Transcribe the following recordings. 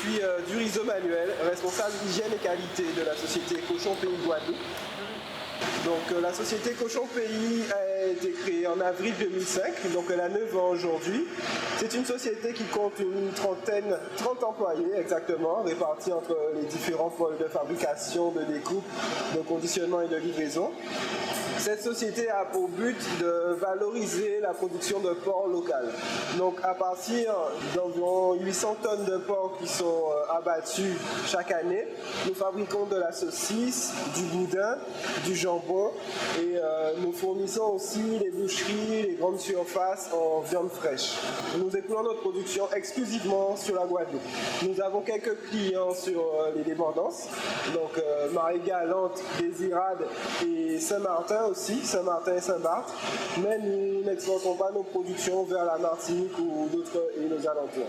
suis Durizo Manuel, responsable hygiène et qualité de la société Cochon Pays Guadeloupe. Donc la société Cochon Pays a été créée en avril 2005, donc elle a 9 ans aujourd'hui. C'est une société qui compte une 30 employés exactement, répartis entre les différents pôles de fabrication, de découpe, de conditionnement et de livraison. Cette société a pour but de valoriser la production de porc local. Donc à partir d'environ 800 tonnes de porc qui sont abattues chaque année, nous fabriquons de la saucisse, du boudin, du jambon et nous fournissons aussi les boucheries, les grandes surfaces en viande fraîche. Nous écoulons notre production exclusivement sur la Guadeloupe. Nous avons quelques clients sur les dépendances, donc Marie-Galante, Désirade et Saint-Martin aussi, Saint-Martin et Saint-Barth, mais nous n'exportons pas nos productions vers la Martinique ou d'autres îles aux alentours.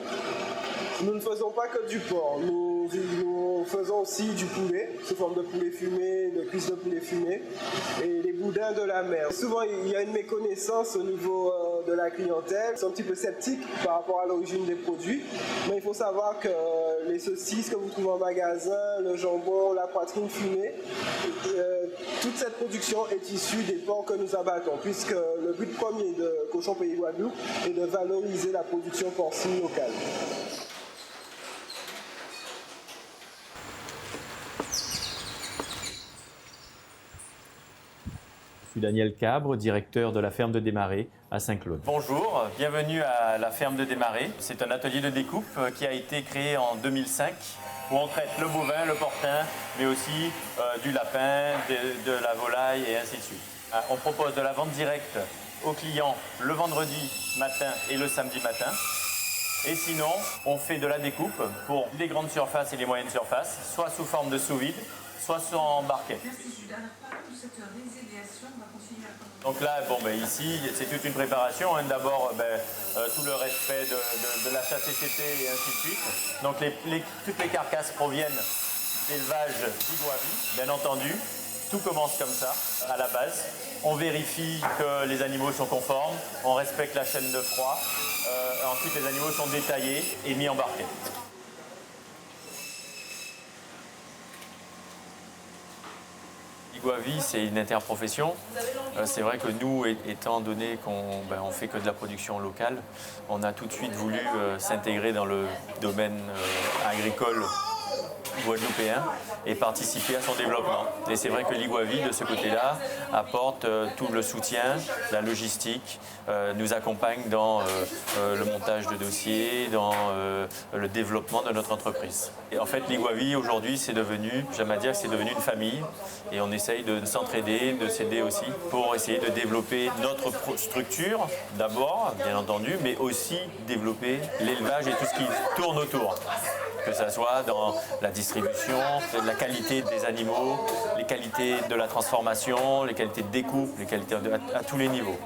Nous ne faisons pas que du porc, nous faisons aussi du poulet, sous forme de poulet fumé, de cuisses de poulet fumé, et les boudins de la mer. Souvent, il y a une méconnaissance au niveau de la clientèle, ils sont un petit peu sceptiques par rapport à l'origine des produits, mais il faut savoir que les saucisses que vous trouvez en magasin, le jambon, la poitrine fumée, toute cette production est issue des porcs que nous abattons, puisque le but premier de Cochon Pays Guadeloupe est de valoriser la production porcine locale. Je suis Daniel Cabre, directeur de la ferme de Desmarais à Saint-Claude. Bonjour, bienvenue à la ferme de Desmarais. C'est un atelier de découpe qui a été créé en 2005 où on traite le bovin, le porcin, mais aussi du lapin, de la volaille et ainsi de suite. On propose de la vente directe aux clients le vendredi matin et le samedi matin. Et sinon, on fait de la découpe pour les grandes surfaces et les moyennes surfaces, soit sous forme de sous-vide, soit en barquette. Donc là, ici, c'est toute une préparation. D'abord, tout le respect de la HACCP et ainsi de suite. Donc toutes les carcasses proviennent d'élevage d'Iguavi, bien entendu. Tout commence comme ça, à la base. On vérifie que les animaux sont conformes, on respecte la chaîne de froid. Ensuite, les animaux sont détaillés et mis en barquette. Iguavi, c'est une interprofession. C'est vrai que nous, étant donné qu'on ne fait que de la production locale, on a tout de suite voulu s'intégrer dans le domaine agricole guadeloupéen et participer à son développement. Et c'est vrai que l'Iguavi, de ce côté-là, apporte tout le soutien, la logistique, nous accompagne dans le montage de dossiers, dans le développement de notre entreprise. Et en fait, l'Iguavi, aujourd'hui, c'est devenu une famille et on essaye de s'entraider, de s'aider aussi pour essayer de développer notre structure, d'abord, bien entendu, mais aussi développer l'élevage et tout ce qui tourne autour. Que ce soit dans la distribution, la qualité des animaux, les qualités de la transformation, les qualités de découpe, les qualités à tous les niveaux.